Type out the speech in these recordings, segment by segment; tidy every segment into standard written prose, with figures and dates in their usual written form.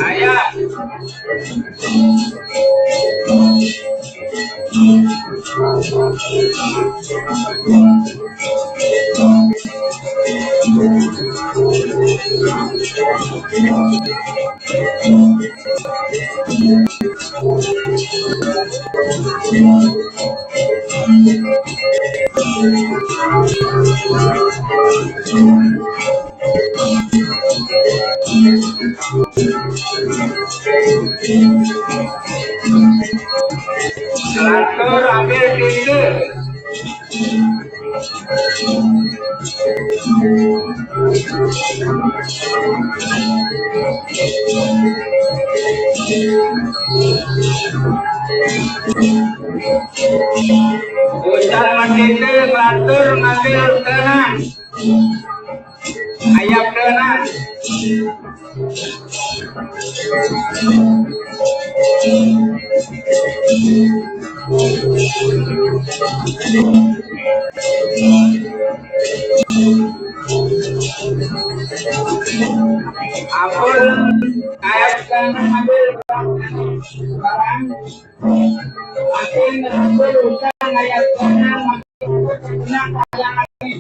Ayah. Lantur ambil tinggi. Ucap mendindi lantur ngambil tenang. Ayam tenang. Ampun ayam tenang ambil barang. Makin mengambil utang ayam tenang makin tenang ayam lagi.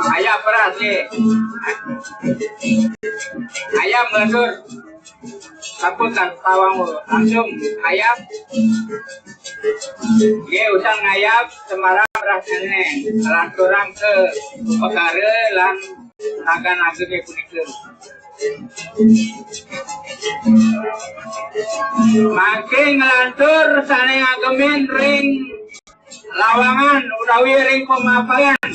Ayam berarti ayam mundur saputan tawamu langsung ayam ge usang ayam semarang rasane lan kurang ke pegare lan naga-naga ge punikeun makin ngelantur sane ngagemin ring lawangan utawi ring pemapayan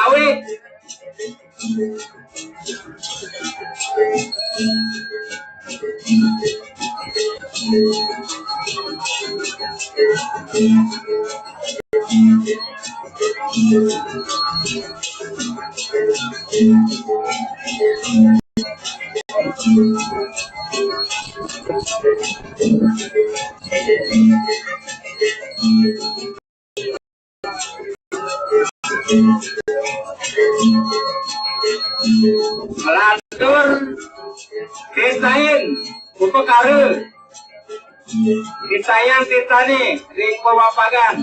awit melantur disain upekare disayang ditani ring pewapagan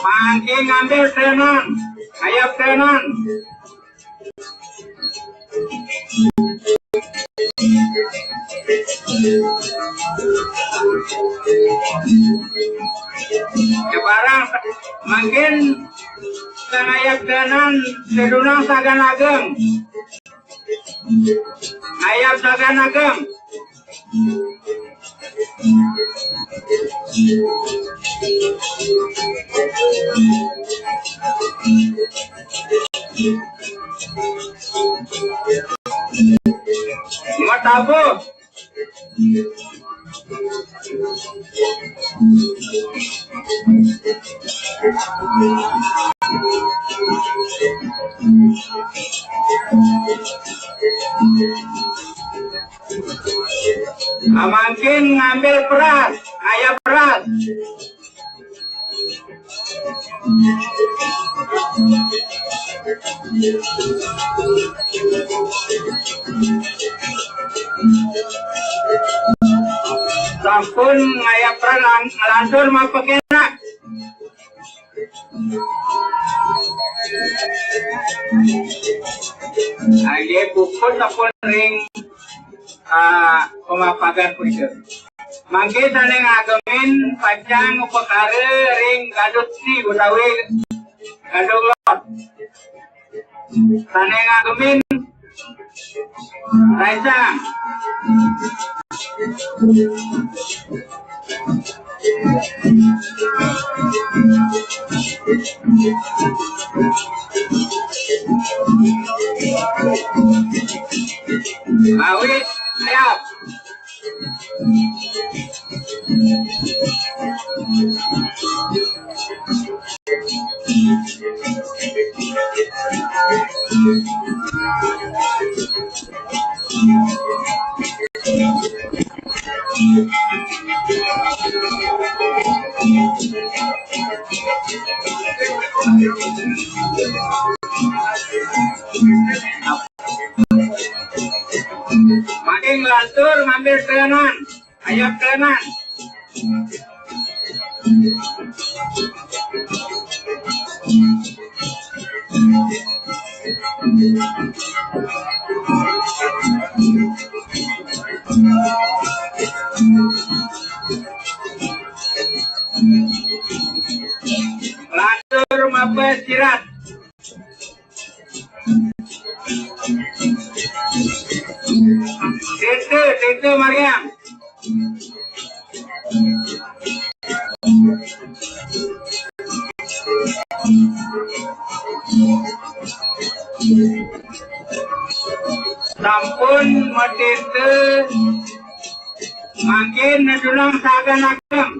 makin ngambil tenan ayam tenan barang makin ayam tenan sedunang sagan ageng ayam sagan ageng matabu Mangkin ngambil beras, ayam beras. Sampun ngayap beras lantur mah pekenak. Dia pupun tapun ring pemapagan punya. Mangke sane ngagemin panjang upakare ring gadut si utawi gadung lot. Sane ngagemin rancang. Awit siap. Makin lantur ngambil kerenan, ayam kerenan. Lantur mabes sirat. Tete Mariam. Sampun matete makin nadulang sagan-agam.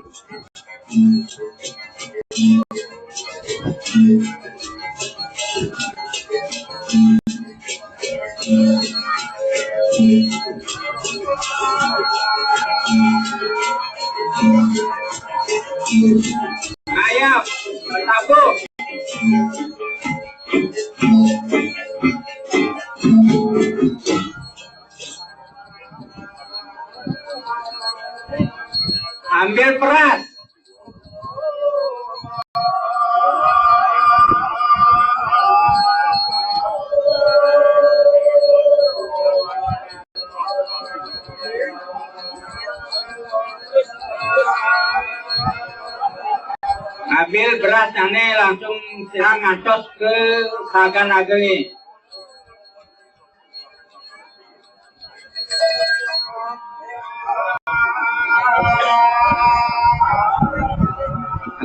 Ayam, bertabung. Ambil peras. Ambil beras ane langsung siram ngancos ke sagan ageng.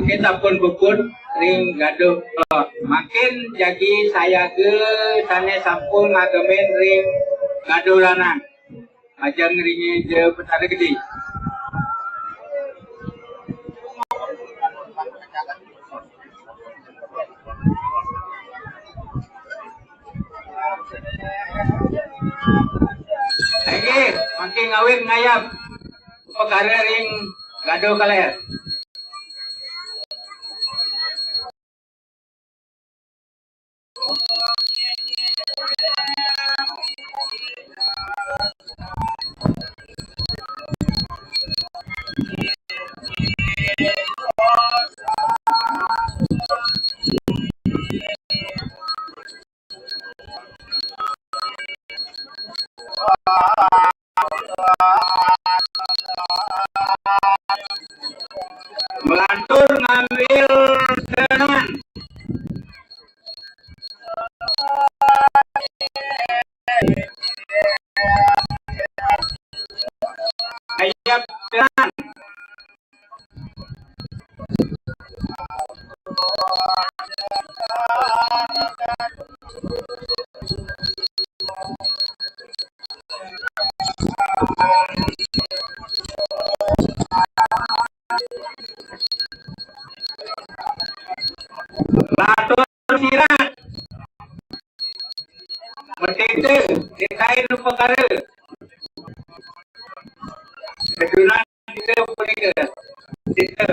Kita pun bukun ring gaduh lot. Makin jadi saya ke sana sampun ngagemin ring gaduh lanang. Ajang ringnya je petara gede. Lagi, makin ngawin ngayap. Pekara ring gaduh kaler. Melantur ngambil kerenan. Ayam kerenan. Lantur sirat. Merdeka, dikain perkara. Kedulan kita mereka. Kita.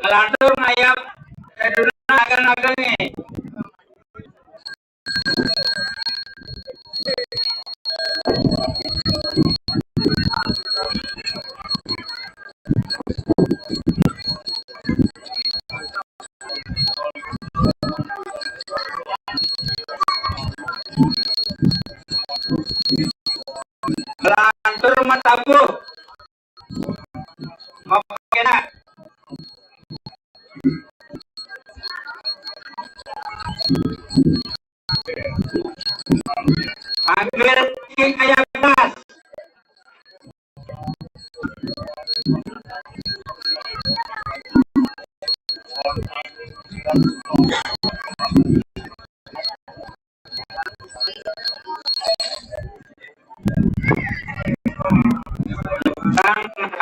Lantur ngayap kedulan agan-agan ni. Lantur matabu. Mapakena. Ambil kayak gas.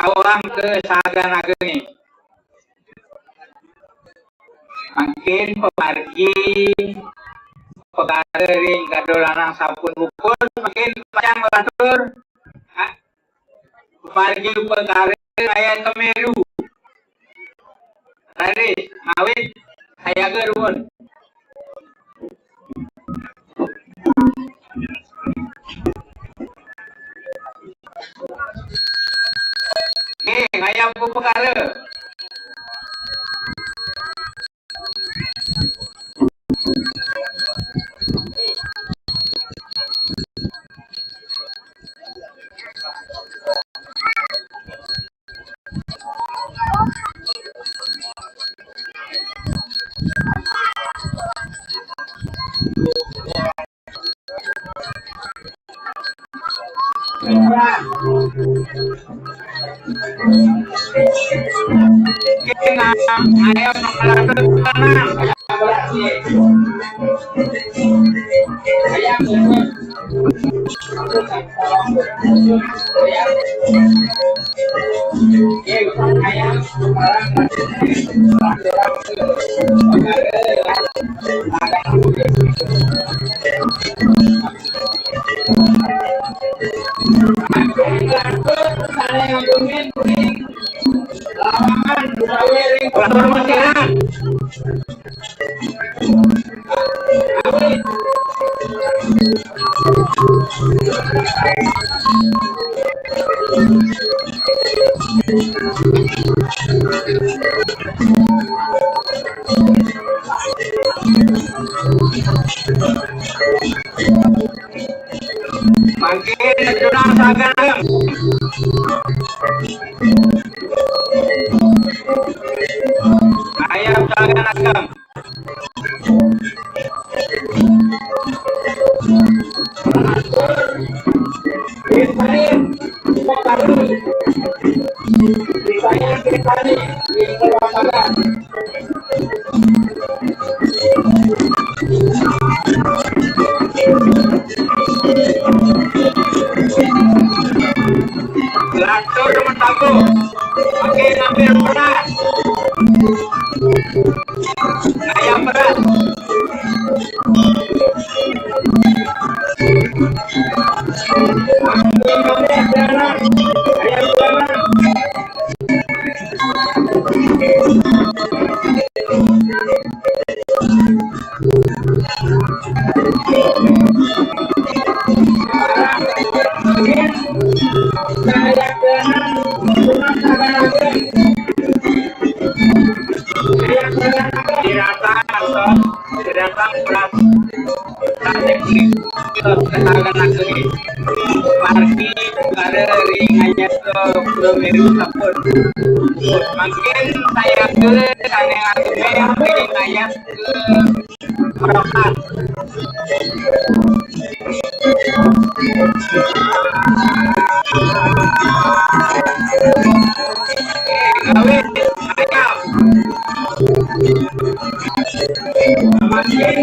Orang ke Saga-Naga ni. Makin pemargi perkara ring gaduh lanang sampun pukul makin panjang lantur. Pemargi perkara ayat Kemeru. Tadi awit saya gerun. Ayam perkara. Ayam makin curang Saga-Naga. Ayam Saga-Naga. Lantur teman tabu, makin ambil berat. Ayam berat. Diratang berat teknik Saga-Naga ini parki ada ring hanya ke Kemeru saput makin saya ke kane ngatume ring ayat ke Merokat gawe ayam makin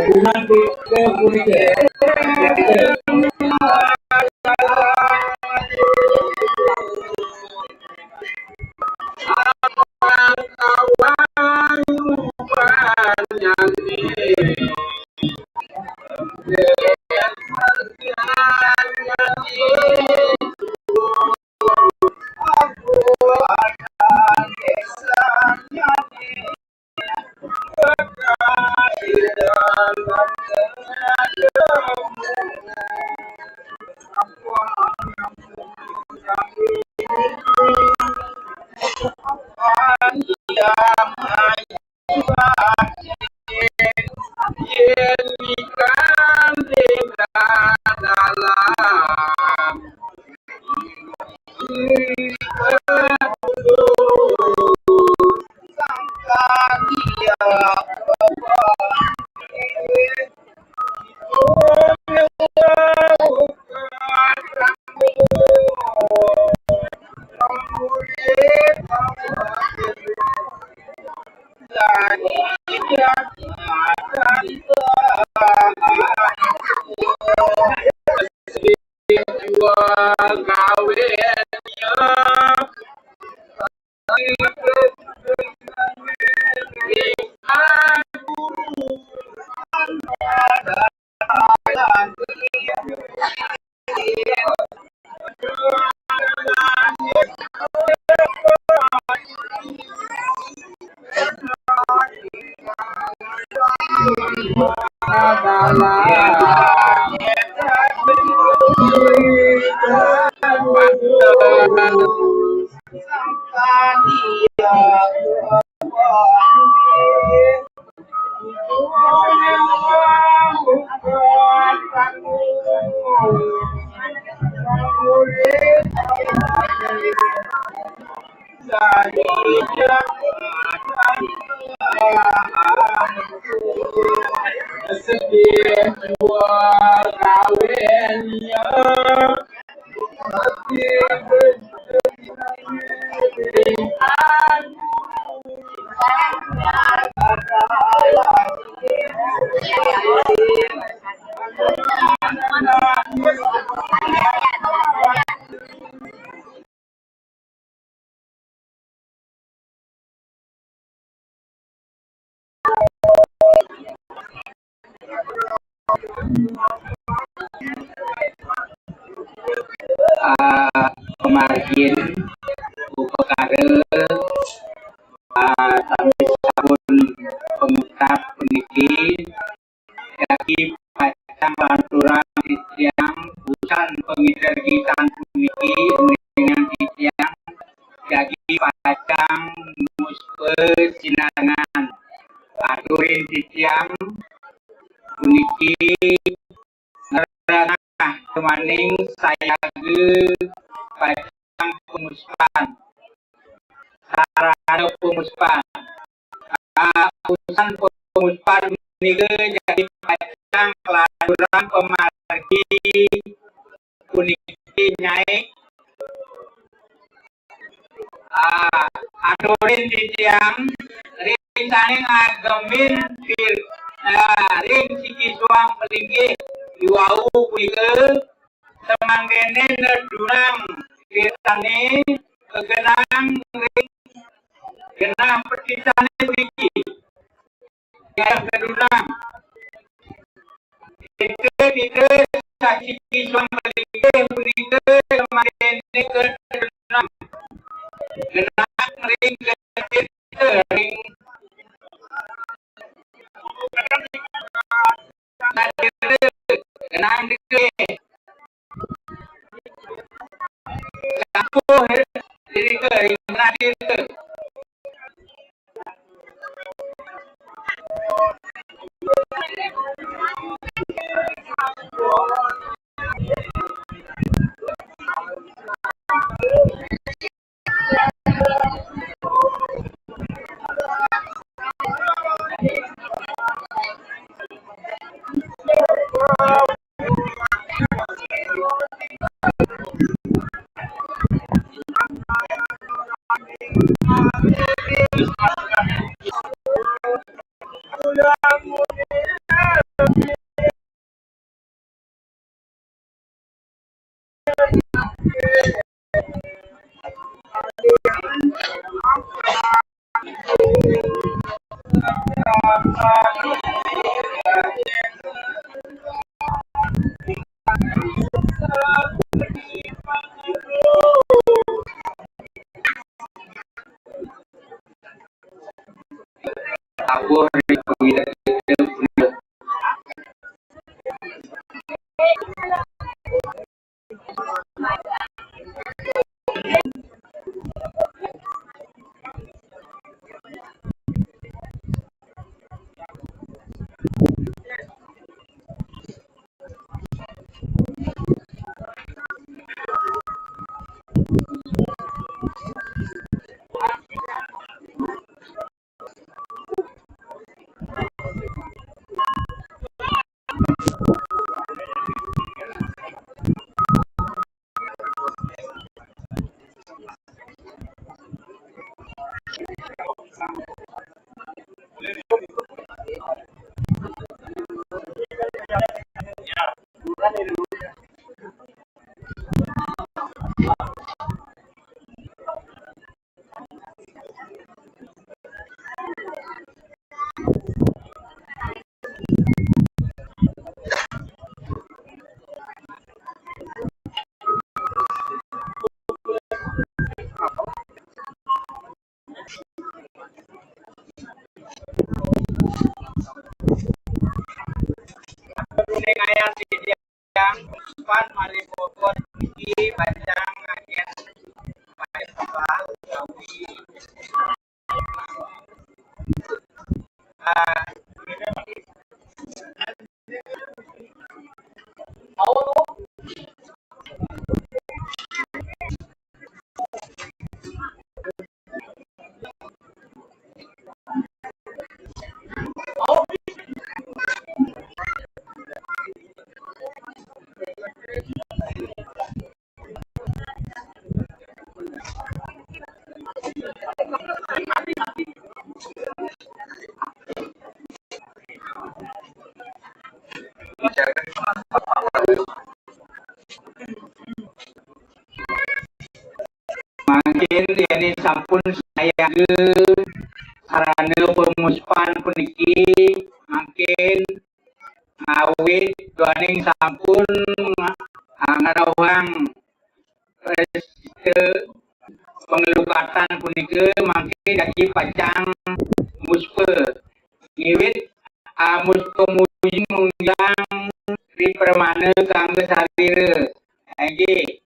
gabungan ke punika. Kemarin upakara tapi sabun pengutap puniki daki pacang lanturan titiang bukan pengidergitan puniki dengan titiang daki pacang muspe sinangan aturin titiang puniki ngerana kemaning saya ge pacang pemuspan sarana pemuspan urusan pemuspan ini jadi pacang keladuran pemargi puniki nyai adorin titiang ring saning agemin fir ring siki suang pelinggi iwau punika semanggene nedurang firtane kegenang ring genang petisane puniki ya nedurang ike siki suang pelinggi punika semanggene kegenang genang ring ring genang dike aku diri ke ring nadir ke Tabuh dari kuning ayat yang pan mali bobot tinggi panjang agen pada kapal jawi makin ini sampun saya ke sarana pemuspan puniki makin ngawit duaning sampun ngarawang pengelukatan punike makin dadi pacang muspe ngiwit muspe mujing mungjang di permane kangge sarire nggih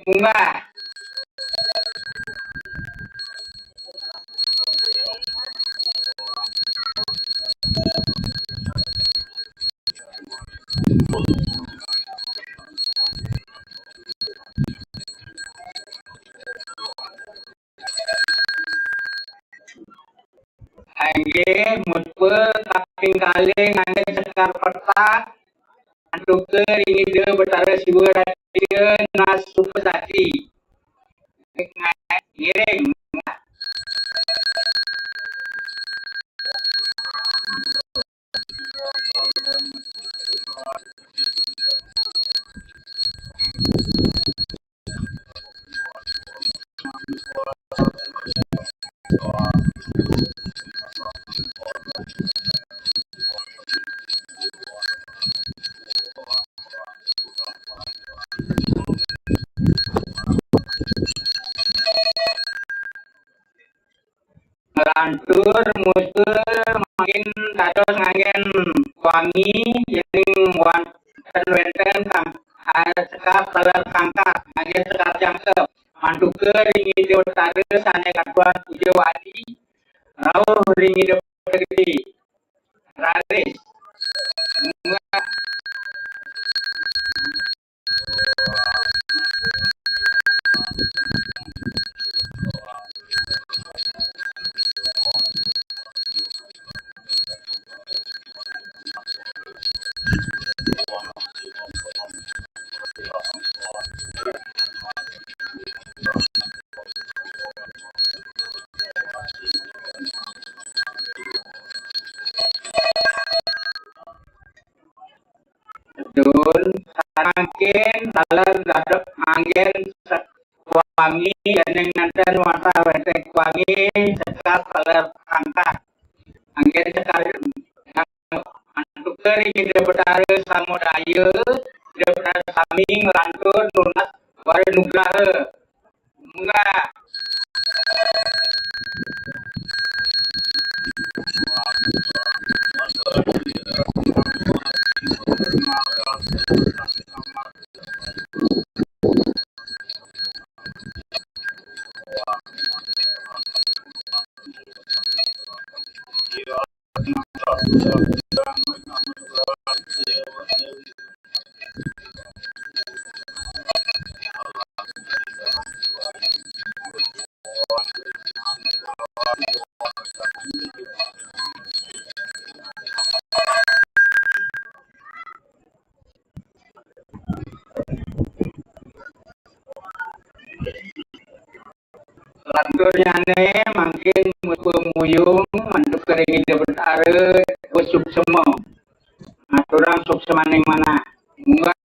munggah angge muspe kaping kalih ngangge sekar petak antuke ringide betara siwa datieun nas supesati ngiring lantur muspe makin dados ngangen wangi jeung wonten sekap kalar kangkak ngangen sekap jangkep mantuke ringide utara sane kaduan puja wadi rawuh ringide gede raris betul Makin taler gadok angin wangi dan nanten mata wetek wangi sekap taler angka angin sekar antuk kering ide betare samudaya ide betare saming lantun lunas wari nugraha munga lanturnya makin muyung mantuk kering ide betare usuk semua aturang suk semaning mana munga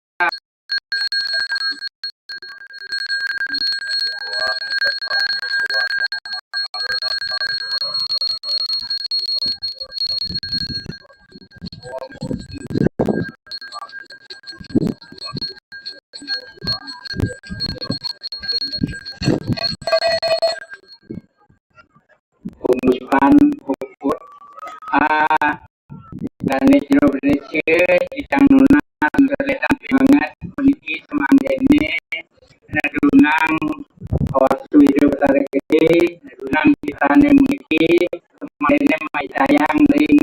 umuspan ukur dan jero berdesil dicang nunan terletak banget meniki semanggene nadunang waktu hidup tarik gede nadunang kita meniki semanggene mai sayang ring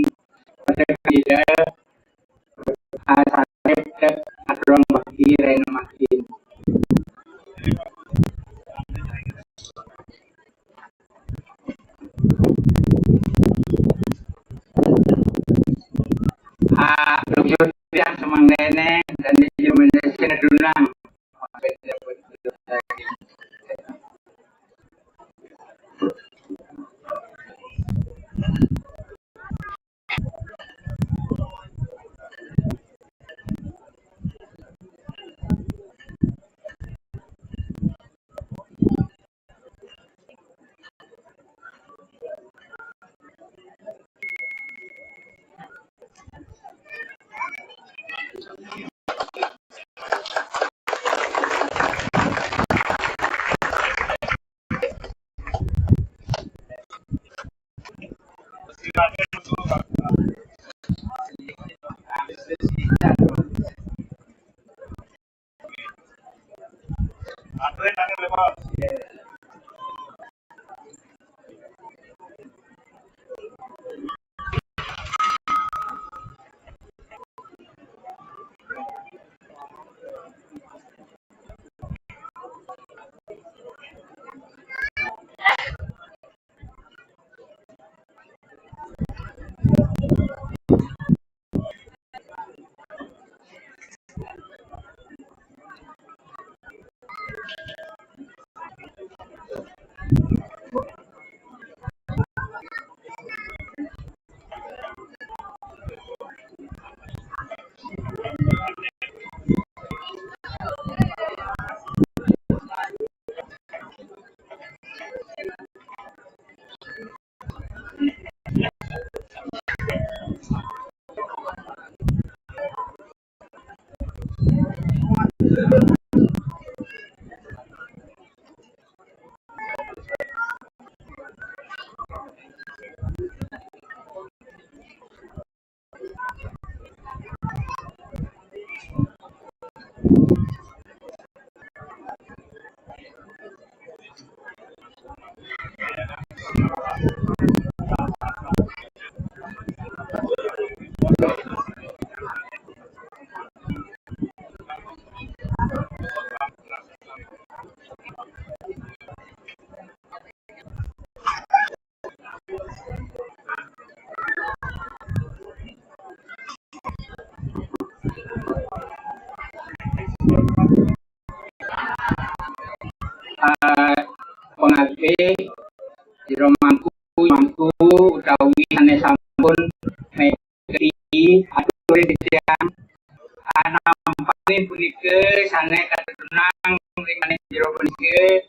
pada tidak asarep ke adrong bagi rena makin lucut yang semanggene dan jero berdesil nadunang pengabdi jero mangku utawi sanes sampun mekri atur dician nampa Ini punika sana kadunang ring jero punika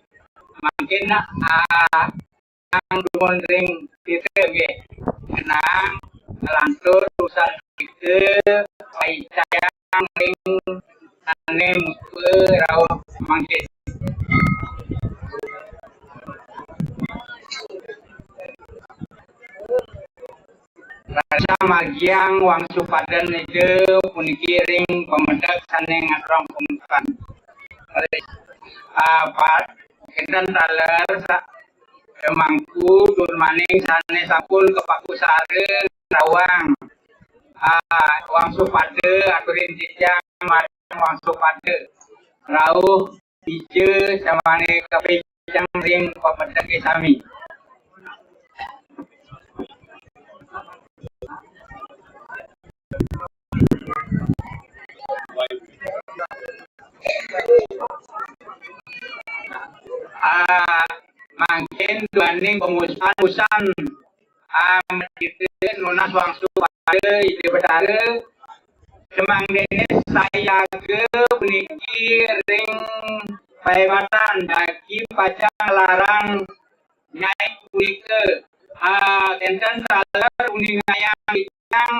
makin ang dumon ring kita ge kenang lantur urusan kita sayang ring ane muke rawuh mangkin rasa magiang wang supadan ide puniki ring pemedak sane ngatrong pembukaan Pak Kinten taler mangku tur maning sane sampun kepaku sare rawang wang supade aturin jejang wang supade rawuh ije samane kepejang ring pemedak sami mungkin duaning pemusan itu nunas wangsu pada ide betara semang dene saya ke puniki ring paewatan bagi pajang larang nyai punike enten taler uningayang yang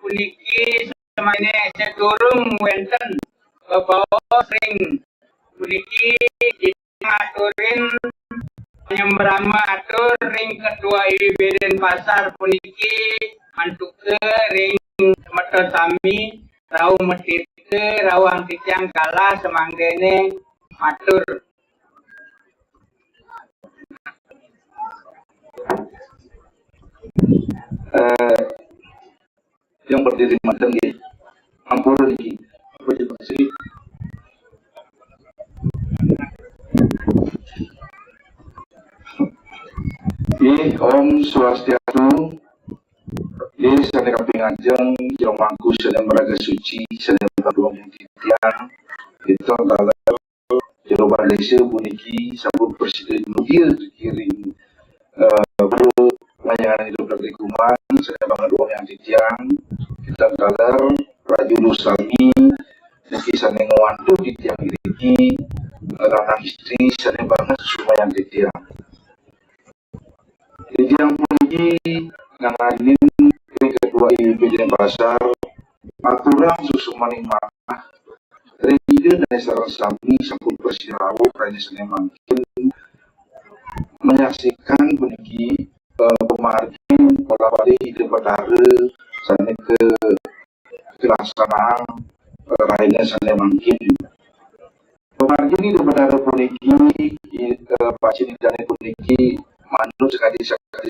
puniki semane sedurung wenten bawa ring puniki ngaturin nyembrama atur ring kedua ibeden pasar puniki mantuke ring meter sami rau metike rawang titiang kalah semanggene matur yang berdiri matang ya ampun lagi apa sih Om Swastiastu, sana kaping ajeng, yang mangku sedang meraga suci, sedang berdoa yang titian, itu adalah jawaban Malaysia puniki sabun presiden mulia dikirim baru layanan hidup dari kuman, sedang berdoa yang titian, kita adalah Raju Nusami, niki sana ngawantu titian iriki, anak istri sana banget semua yang titian. Jadi yang puniki ngalahin ring kedua ibeden pasar aturan susu maning mah ide dan saran sami sampun persirawu kayaknya sene mangkin menyaksikan puniki pemargin pola balik ide betara sane ke kelaksanaan raine sane mangkin pemargin ide betara puniki pacin dan puniki manut sekali